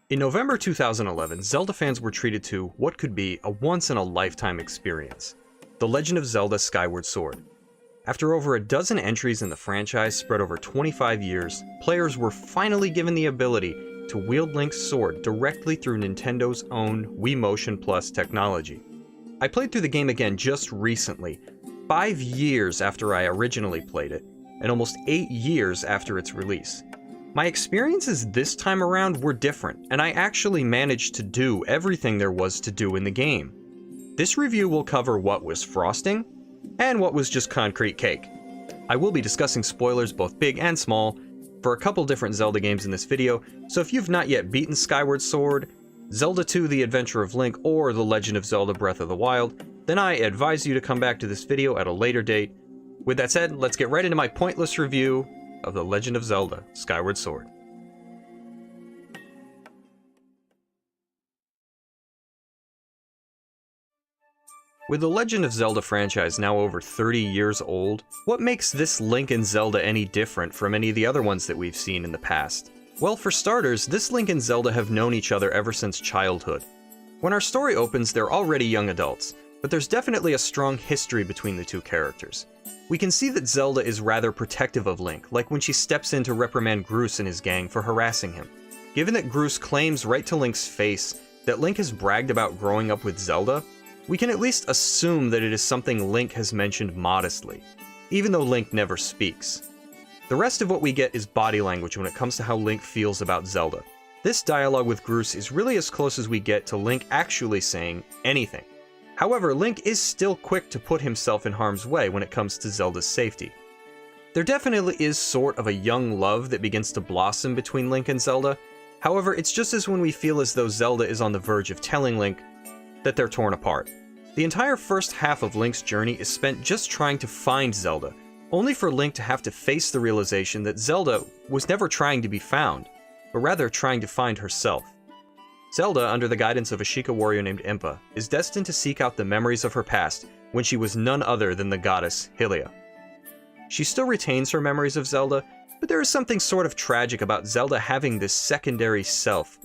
In November 2011, Zelda fans were treated to what could be a once-in-a-lifetime experience: The Legend of Zelda Skyward Sword. After over a dozen entries in the franchise spread over 25 years, players were finally given the ability to wield Link's sword directly through Nintendo's own Wii Motion Plus technology. I played through the game again just recently, 5 years after I originally played it, and almost 8 years after its release. My experiences this time around were different, and I actually managed to do everything there was to do in the game. This review will cover what was frosting, and what was just concrete cake. I will be discussing spoilers both big and small for a couple different Zelda games in this video, so if you've not yet beaten Skyward Sword, Zelda 2 The Adventure of Link, or The Legend of Zelda Breath of the Wild, then I advise you to come back to this video at a later date. With that said, let's get right into my pointless review of The Legend of Zelda Skyward Sword. With the Legend of Zelda franchise now over 30 years old, what makes this Link and Zelda any different from any of the other ones that we've seen in the past? Well, for starters, this Link and Zelda have known each other ever since childhood. When our story opens, they're already young adults, but there's definitely a strong history between the two characters. We can see that Zelda is rather protective of Link, like when she steps in to reprimand Groose and his gang for harassing him. Given that Groose claims right to Link's face that Link has bragged about growing up with Zelda, we can at least assume that it is something Link has mentioned modestly, even though Link never speaks. The rest of what we get is body language when it comes to how Link feels about Zelda. This dialogue with Groose is really as close as we get to Link actually saying anything. However, Link is still quick to put himself in harm's way when it comes to Zelda's safety. There definitely is sort of a young love that begins to blossom between Link and Zelda. However, it's just as when we feel as though Zelda is on the verge of telling Link that they're torn apart. The entire first half of Link's journey is spent just trying to find Zelda, only for Link to have to face the realization that Zelda was never trying to be found, but rather trying to find herself. Zelda, under the guidance of a Sheikah warrior named Impa, is destined to seek out the memories of her past when she was none other than the goddess Hylia. She still retains her memories of Zelda, but there is something sort of tragic about Zelda having this secondary self.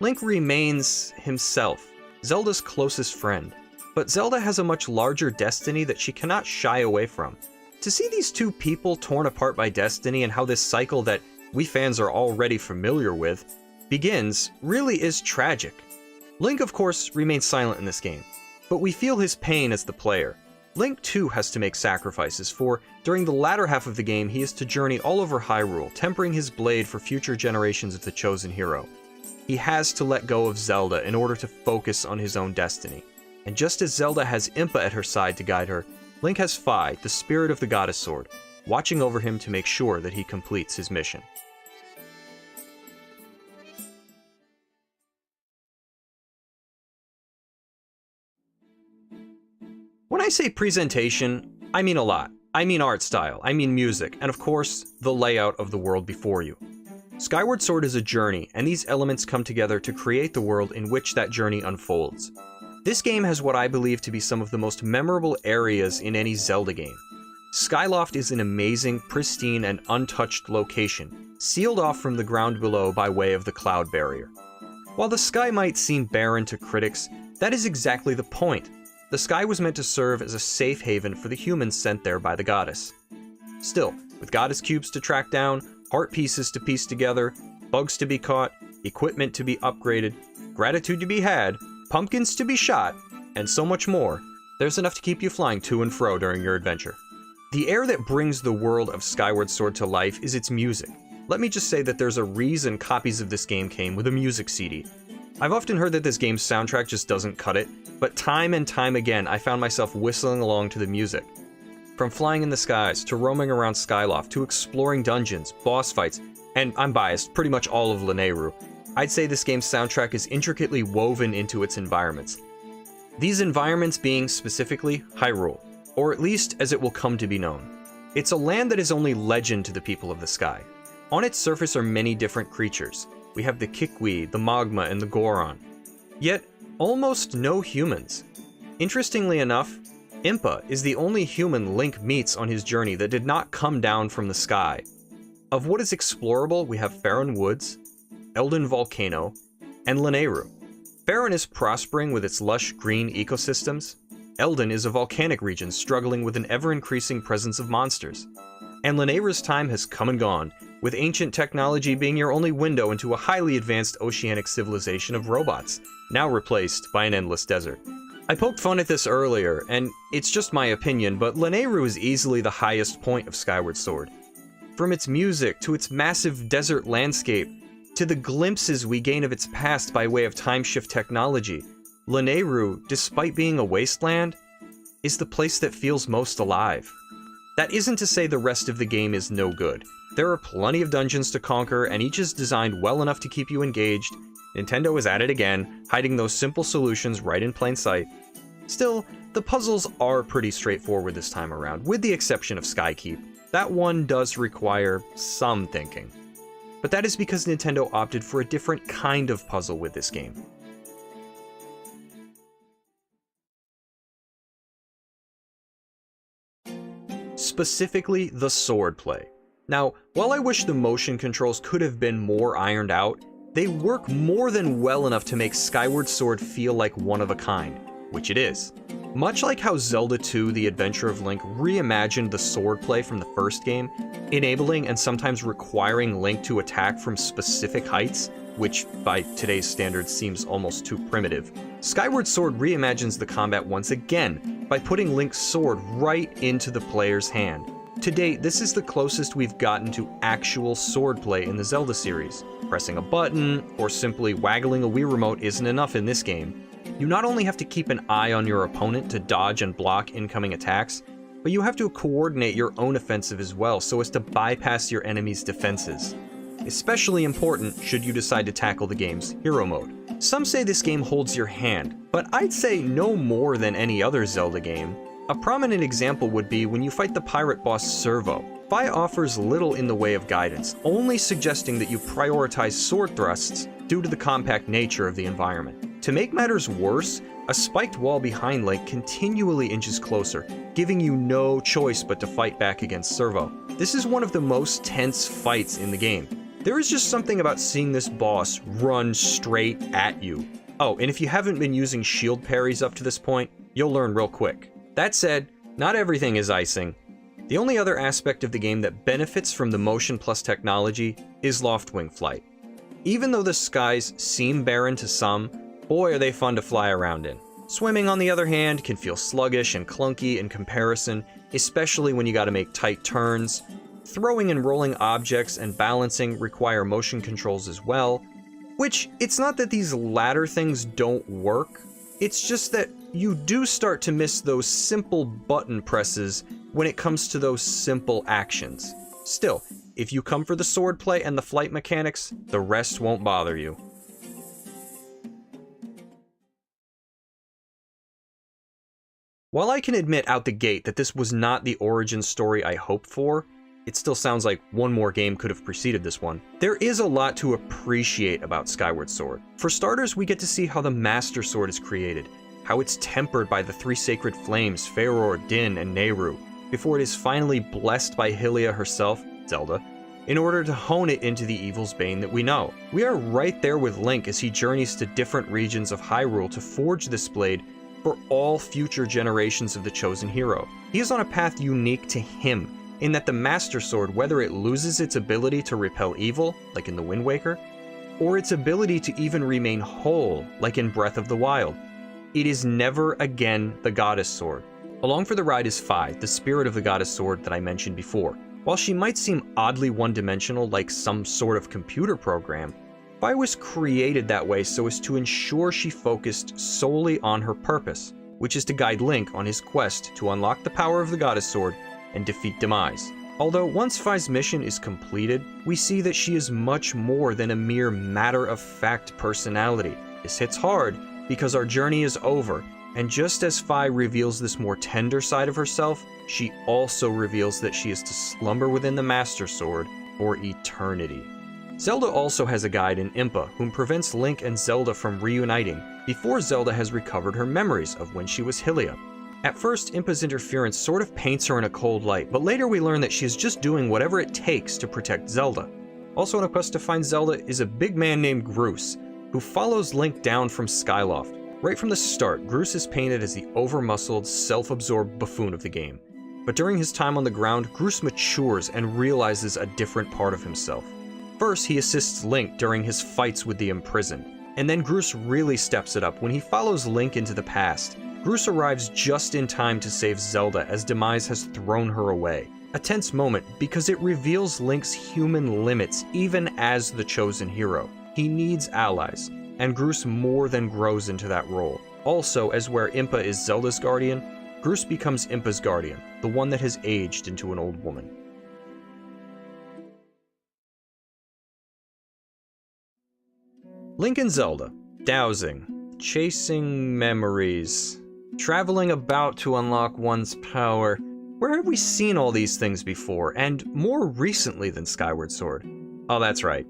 Link remains himself, Zelda's closest friend, but Zelda has a much larger destiny that she cannot shy away from. To see these two people torn apart by destiny and how this cycle that we fans are already familiar with begins really is tragic. Link, of course, remains silent in this game, but we feel his pain as the player. Link too has to make sacrifices, for during the latter half of the game he is to journey all over Hyrule, tempering his blade for future generations of the chosen hero. He has to let go of Zelda in order to focus on his own destiny. And just as Zelda has Impa at her side to guide her, Link has Fi, the spirit of the Goddess Sword, watching over him to make sure that he completes his mission. When I say presentation, I mean a lot. I mean art style, I mean music, and of course, the layout of the world before you. Skyward Sword is a journey, and these elements come together to create the world in which that journey unfolds. This game has what I believe to be some of the most memorable areas in any Zelda game. Skyloft is an amazing, pristine, and untouched location, sealed off from the ground below by way of the cloud barrier. While the sky might seem barren to critics, that is exactly the point. The sky was meant to serve as a safe haven for the humans sent there by the goddess. Still, with goddess cubes to track down, heart pieces to piece together, bugs to be caught, equipment to be upgraded, gratitude to be had, pumpkins to be shot, and so much more, there's enough to keep you flying to and fro during your adventure. The air that brings the world of Skyward Sword to life is its music. Let me just say that there's a reason copies of this game came with a music CD. I've often heard that this game's soundtrack just doesn't cut it, but time and time again I found myself whistling along to the music. From flying in the skies, to roaming around Skyloft, to exploring dungeons, boss fights, and I'm biased, pretty much all of Lanayru, I'd say this game's soundtrack is intricately woven into its environments. These environments being specifically Hyrule, or at least as it will come to be known. It's a land that is only legend to the people of the sky. On its surface are many different creatures. We have the Kikwi, the Magma, and the Goron. Yet, almost no humans. Interestingly enough, Impa is the only human Link meets on his journey that did not come down from the sky. Of what is explorable, we have Faron Woods, Elden Volcano, and Lanayru. Faerun is prospering with its lush green ecosystems. Eldin is a volcanic region struggling with an ever-increasing presence of monsters. And Lanayru's time has come and gone, with ancient technology being your only window into a highly advanced oceanic civilization of robots, now replaced by an endless desert. I poked fun at this earlier, and it's just my opinion, but Lanayru is easily the highest point of Skyward Sword. From its music, to its massive desert landscape, to the glimpses we gain of its past by way of time-shift technology, Lanayru, despite being a wasteland, is the place that feels most alive. That isn't to say the rest of the game is no good. There are plenty of dungeons to conquer, and each is designed well enough to keep you engaged. Nintendo is at it again, hiding those simple solutions right in plain sight. Still, the puzzles are pretty straightforward this time around, with the exception of Skykeep. That one does require some thinking. But that is because Nintendo opted for a different kind of puzzle with this game. Specifically, the swordplay. Now, while I wish the motion controls could have been more ironed out, they work more than well enough to make Skyward Sword feel like one of a kind, which it is. Much like how Zelda 2: The Adventure of Link reimagined the swordplay from the first game, enabling and sometimes requiring Link to attack from specific heights, which by today's standards seems almost too primitive, Skyward Sword reimagines the combat once again by putting Link's sword right into the player's hand. To date, this is the closest we've gotten to actual swordplay in the Zelda series. Pressing a button, or simply waggling a Wii Remote isn't enough in this game. You not only have to keep an eye on your opponent to dodge and block incoming attacks, but you have to coordinate your own offensive as well so as to bypass your enemy's defenses. Especially important should you decide to tackle the game's hero mode. Some say this game holds your hand, but I'd say no more than any other Zelda game. A prominent example would be when you fight the pirate boss Servo. Fi offers little in the way of guidance, only suggesting that you prioritize sword thrusts due to the compact nature of the environment. To make matters worse, a spiked wall behind Link continually inches closer, giving you no choice but to fight back against Servo. This is one of the most tense fights in the game. There is just something about seeing this boss run straight at you. Oh, and if you haven't been using shield parries up to this point, you'll learn real quick. That said, not everything is icing. The only other aspect of the game that benefits from the motion plus technology is Loftwing flight. Even though the skies seem barren to some, boy are they fun to fly around in. Swimming, on the other hand, can feel sluggish and clunky in comparison, especially when you gotta make tight turns. Throwing and rolling objects and balancing require motion controls as well, which, it's not that these latter things don't work, it's just that you do start to miss those simple button presses when it comes to those simple actions. Still, if you come for the swordplay and the flight mechanics, the rest won't bother you. While I can admit out the gate that this was not the origin story I hoped for, it still sounds like one more game could have preceded this one. There is a lot to appreciate about Skyward Sword. For starters, we get to see how the Master Sword is created, how it's tempered by the three sacred flames, Faeror, Din, and Nehru, before it is finally blessed by Hylia herself, Zelda, in order to hone it into the evil's bane that we know. We are right there with Link as he journeys to different regions of Hyrule to forge this blade for all future generations of the chosen hero. He is on a path unique to him, in that the Master Sword, whether it loses its ability to repel evil, like in the Wind Waker, or its ability to even remain whole, like in Breath of the Wild, it is never again the Goddess Sword. Along for the ride is Fi, the spirit of the Goddess Sword that I mentioned before. While she might seem oddly one-dimensional like some sort of computer program, Fi was created that way so as to ensure she focused solely on her purpose, which is to guide Link on his quest to unlock the power of the Goddess Sword and defeat Demise. Although once Fi's mission is completed, we see that she is much more than a mere matter-of-fact personality. This hits hard because our journey is over, and just as Fi reveals this more tender side of herself, she also reveals that she is to slumber within the Master Sword for eternity. Zelda also has a guide in Impa, whom prevents Link and Zelda from reuniting before Zelda has recovered her memories of when she was Hylia. At first, Impa's interference sort of paints her in a cold light, but later we learn that she is just doing whatever it takes to protect Zelda. Also on a quest to find Zelda is a big man named Groose, who follows Link down from Skyloft. Right from the start, Groose is painted as the over-muscled, self-absorbed buffoon of the game. But during his time on the ground, Groose matures and realizes a different part of himself. First, he assists Link during his fights with the imprisoned, and then Groose really steps it up when he follows Link into the past. Groose arrives just in time to save Zelda as Demise has thrown her away. A tense moment because it reveals Link's human limits even as the chosen hero. He needs allies, and Groose more than grows into that role. Also, as where Impa is Zelda's guardian, Groose becomes Impa's guardian, the one that has aged into an old woman. Link and Zelda. Dowsing. Chasing memories. Traveling about to unlock one's power. Where have we seen all these things before, and more recently than Skyward Sword? Oh, that's right.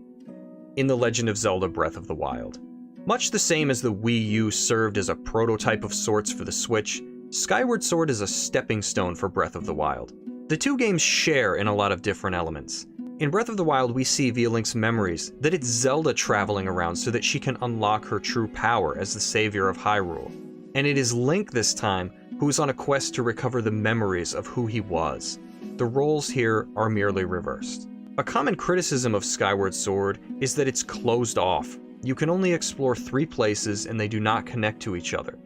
In The Legend of Zelda Breath of the Wild. Much the same as the Wii U served as a prototype of sorts for the Switch, Skyward Sword is a stepping stone for Breath of the Wild. The two games share in a lot of different elements. In Breath of the Wild, we see via Link's memories that it's Zelda traveling around so that she can unlock her true power as the savior of Hyrule. And it is Link this time who is on a quest to recover the memories of who he was. The roles here are merely reversed. A common criticism of Skyward Sword is that it's closed off. You can only explore 3 places and they do not connect to each other.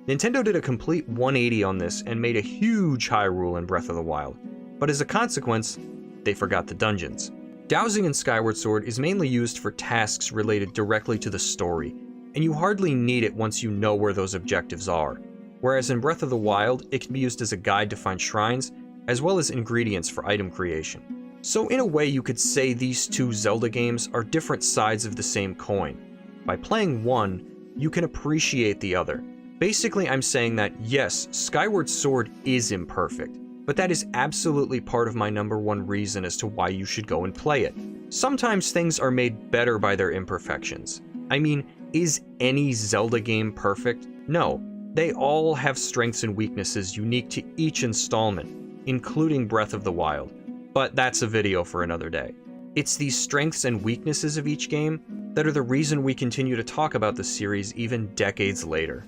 Nintendo did a complete 180 on this and made a huge Hyrule in Breath of the Wild, but as a consequence, they forgot the dungeons. Dowsing in Skyward Sword is mainly used for tasks related directly to the story, and you hardly need it once you know where those objectives are. Whereas in Breath of the Wild, it can be used as a guide to find shrines, as well as ingredients for item creation. So in a way you could say these two Zelda games are different sides of the same coin. By playing one, you can appreciate the other. Basically, I'm saying that yes, Skyward Sword is imperfect, but that is absolutely part of my #1 reason as to why you should go and play it. Sometimes things are made better by their imperfections. I mean, is any Zelda game perfect? No. They all have strengths and weaknesses unique to each installment, including Breath of the Wild. But that's a video for another day. It's these strengths and weaknesses of each game that are the reason we continue to talk about the series even decades later.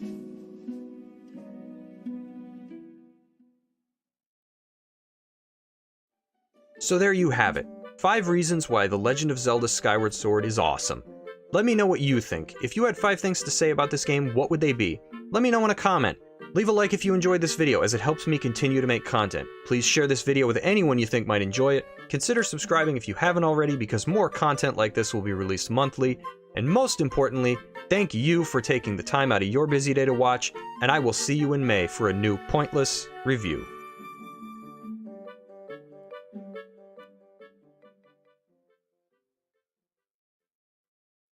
So there you have it. 5 reasons why The Legend of Zelda Skyward Sword is awesome. Let me know what you think. If you had 5 things to say about this game, what would they be? Let me know in a comment. Leave a like if you enjoyed this video, as it helps me continue to make content. Please share this video with anyone you think might enjoy it. Consider subscribing if you haven't already, because more content like this will be released monthly. And most importantly, thank you for taking the time out of your busy day to watch, and I will see you in May for a new pointless review.